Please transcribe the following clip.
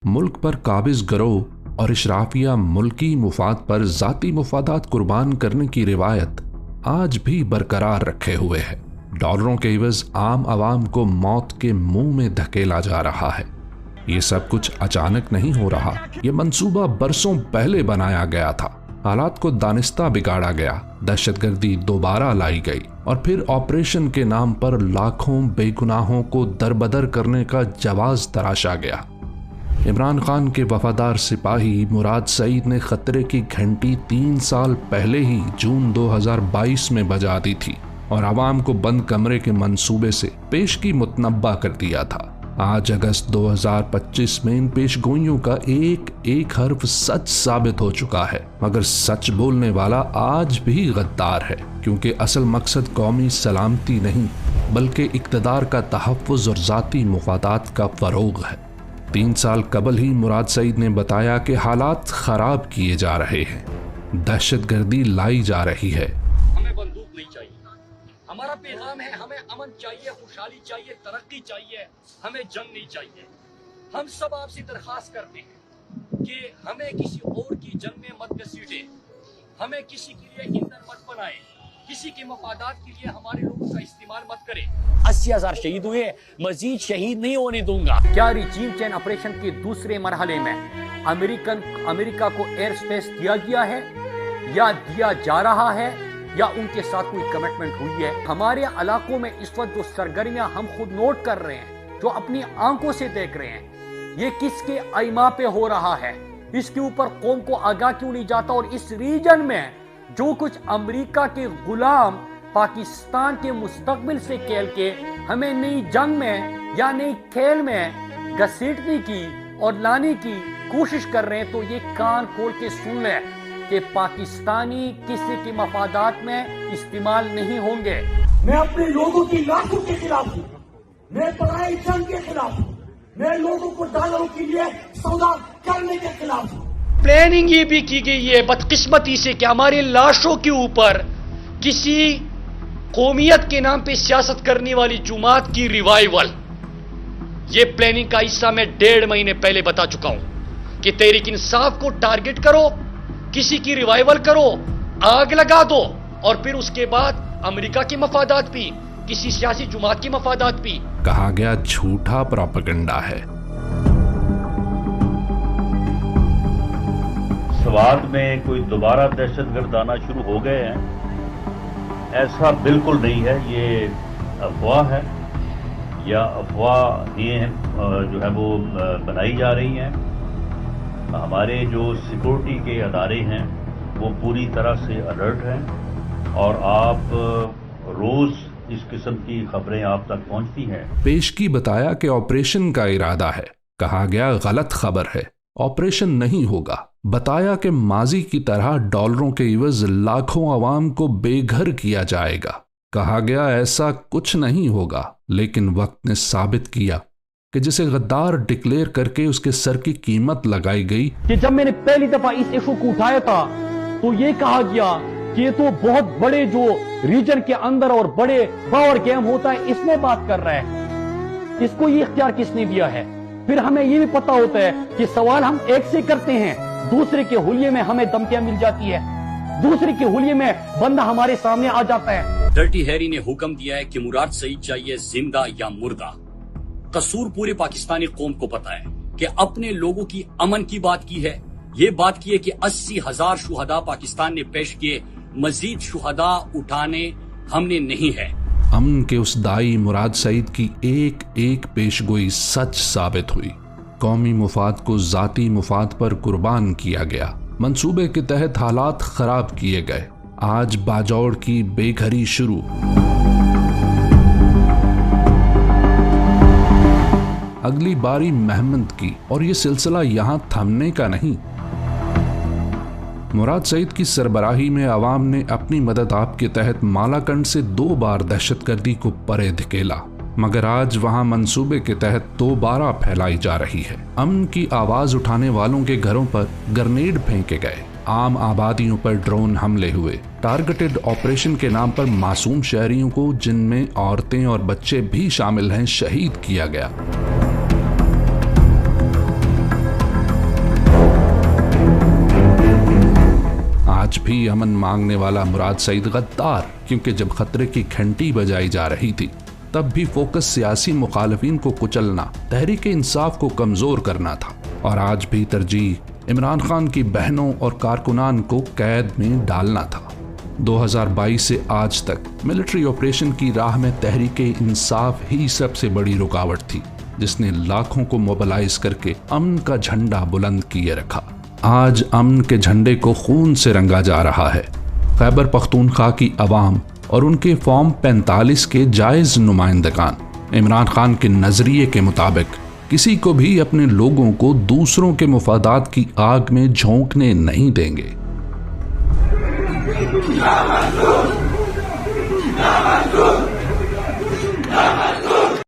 मुल्क पर काबिज गिरोह और इशराफिया मुल्की मुफाद पर जाती मुफादात कुर्बान करने की रिवायत आज भी बरकरार रखे हुए है। डॉलरों के इवज आम आवाम को मौत के मुंह में धकेला जा रहा है। ये सब कुछ अचानक नहीं हो रहा, ये मंसूबा बरसों पहले बनाया गया था। हालात को दानिस्ता बिगाड़ा गया, दहशतगर्दी दोबारा लाई गई और फिर ऑपरेशन के नाम पर लाखों बेगुनाहों को दरबदर करने का जवाज तराशा गया। इमरान खान के वफादार सिपाही मुराद सईद ने खतरे की घंटी 3 साल पहले ही जून 2022 में बजा दी थी और आवाम को बंद कमरे के मंसूबे से पेशगी मुतनब्बा कर दिया था। आज अगस्त 2025 में इन पेशगोइयों का एक एक हर्फ सच साबित हो चुका है, मगर सच बोलने वाला आज भी गद्दार है, क्योंकि असल मकसद कौमी सलामती नहीं बल्कि इक्तदार का तहफ़्फ़ुज़ और ज़ाती मुफादात का फ़रोग़ है। 3 साल कबल ही मुराद सईद ने बताया कि हालात खराब किए जा रहे हैं, दहशतगर्दी लाई जा रही है। हमें बंदूक नहीं चाहिए, हमारा पैगाम है हमें अमन चाहिए, खुशहाली चाहिए, तरक्की चाहिए, हमें जंग नहीं चाहिए। हम सब आपसे दरखास्त करते हैं कि हमें किसी और की जंग में मत घसीटे, हमें किसी के लिए ईंधन मत बनाए, किसी के मफादात के लिए हमारे लोगों का इस्तेमाल मत करें। 80,000 शहीद हुए, मजीद शहीद नहीं होने दूंगा। क्या रिजीम चेंज ऑपरेशन के दूसरे मरहले में अमेरिका को एयर स्पेस दिया गया है या दिया जा रहा है या उनके साथ कोई कमिटमेंट हुई है? हमारे इलाकों में इस वक्त जो सरगर्मियां हम खुद नोट कर रहे हैं, जो अपनी आंखों से देख रहे हैं, ये किसके आइमा पे हो रहा है? इसके ऊपर कौम को आगाह क्यों नहीं जाता? और इस रीजन में जो कुछ अमेरिका के गुलाम पाकिस्तान के मुस्तकबिल से खेल के हमें नई जंग में या नई खेल में घसीटने की और लाने की कोशिश कर रहे हैं, तो ये कान खोल के सुन लें कि पाकिस्तानी किसी के मफादात में इस्तेमाल नहीं होंगे। मैं अपने लोगों की लाशों के खिलाफ हूँ, मैं पराई जंग के खिलाफ हूँ, मैं लोगों को डॉलरों के लिए सौदा करने के खिलाफ हूँ। प्लानिंग ये भी की गई है बदकिस्मती से कि हमारे लाशों के ऊपर किसी कौमियत के नाम पे सियासत करने वाली जुमात की रिवाइवल। ये प्लानिंग का हिस्सा मैं 1.5 महीने पहले बता चुका हूं कि तहरीक इंसाफ को टारगेट करो, किसी की रिवाइवल करो, आग लगा दो और फिर उसके बाद अमेरिका के मफादात भी, किसी सियासी जुमात के मफादात भी। कहा गया झूठा प्रोपेगेंडा है। स्वाद में कोई दोबारा दहशतगर्द आना शुरू हो गए हैं, ऐसा बिल्कुल नहीं है। ये अफवाह है या अफवाह ये जो है वो बनाई जा रही हैं। हमारे जो सिक्योरिटी के अदारे हैं वो पूरी तरह से अलर्ट हैं और आप रोज इस किस्म की खबरें आप तक पहुंचती हैं। पेशगी बताया कि ऑपरेशन का इरादा है, कहा गया गलत खबर है, ऑपरेशन नहीं होगा। बताया कि माजी की तरह डॉलरों के इवज लाखों अवाम को बेघर किया जाएगा। कहा गया ऐसा कुछ नहीं होगा, लेकिन वक्त ने साबित किया कि जिसे गद्दार डिक्लेयर करके उसके सर की कीमत लगाई गई। कि जब मैंने पहली दफा इस इशू को उठाया था तो ये कहा गया कि ये तो बहुत बड़े जो रीजन के अंदर और बड़े पावर गेम होता है, इसमें बात कर रहा है, इसको ये इख्तियार किसने दिया है? फिर हमें ये भी पता होता है कि सवाल हम एक से करते हैं, दूसरे के हुलिये में हमें धमकियां मिल जाती है, दूसरे के हुलिये में बंदा हमारे सामने आ जाता है। डर्टी हैरी ने हुक्म दिया है कि मुराद सईद चाहिए जिंदा या मुर्दा। कसूर पूरे पाकिस्तानी कौम को पता है कि अपने लोगों की अमन की बात की है, ये बात की है कि 80,000 शुहदा पाकिस्तान ने पेश किए, मजीद शुहदा उठाने हमने नहीं है। अमन के उस दाई मुराद सईद की एक एक पेशगोई सच साबित हुई। कौमी मुफाद को जाती मुफाद पर कुर्बान किया गया। मंसूबे के तहत हालात खराब किए गए। आज बाजौड़ की बेघरी शुरू। अगली बारी मेहमद की, और ये सिलसिला यहां थमने का नहीं। मुराद सईद की सरबराही में अवाम ने अपनी मदद आप के तहत मालाकंड से 2 बार दहशतगर्दी को परे धकेला, मगर आज वहां मंसूबे के तहत दोबारा फैलाई जा रही है। अमन की आवाज उठाने वालों के घरों पर ग्रेनेड फेंके गए, आम आबादियों पर ड्रोन हमले हुए, टारगेटेड ऑपरेशन के नाम पर मासूम शहरियों को, जिनमें औरतें और बच्चे भी शामिल हैं, शहीद किया गया। अमन मांगने वाला मुराद सईद गद्दार, क्योंकि जब खतरे की घंटी बजाई जा रही थी तब भी फोकस सियासी मुखालफिन को कुचलना, तहरीक इंसाफ को कमजोर करना था, और आज भी तरजीह इमरान खान की बहनों और कारकुनान को कैद में डालना था। 2022 से आज तक मिलिट्री ऑपरेशन की राह में तहरीक इंसाफ ही सबसे बड़ी रुकावट थी, जिसने लाखों को मोबिलाइज करके अमन का झंडा बुलंद किए रखा। आज अमन के झंडे को खून से रंगा जा रहा है। खैबर पख्तूनख्वा की अवाम और उनके फॉर्म 45 के जायज़ नुमाइंदगान इमरान खान के नज़रिए के मुताबिक किसी को भी अपने लोगों को दूसरों के मुफादात की आग में झोंकने नहीं देंगे। या मंसूर, या मंसूर, या मंसूर।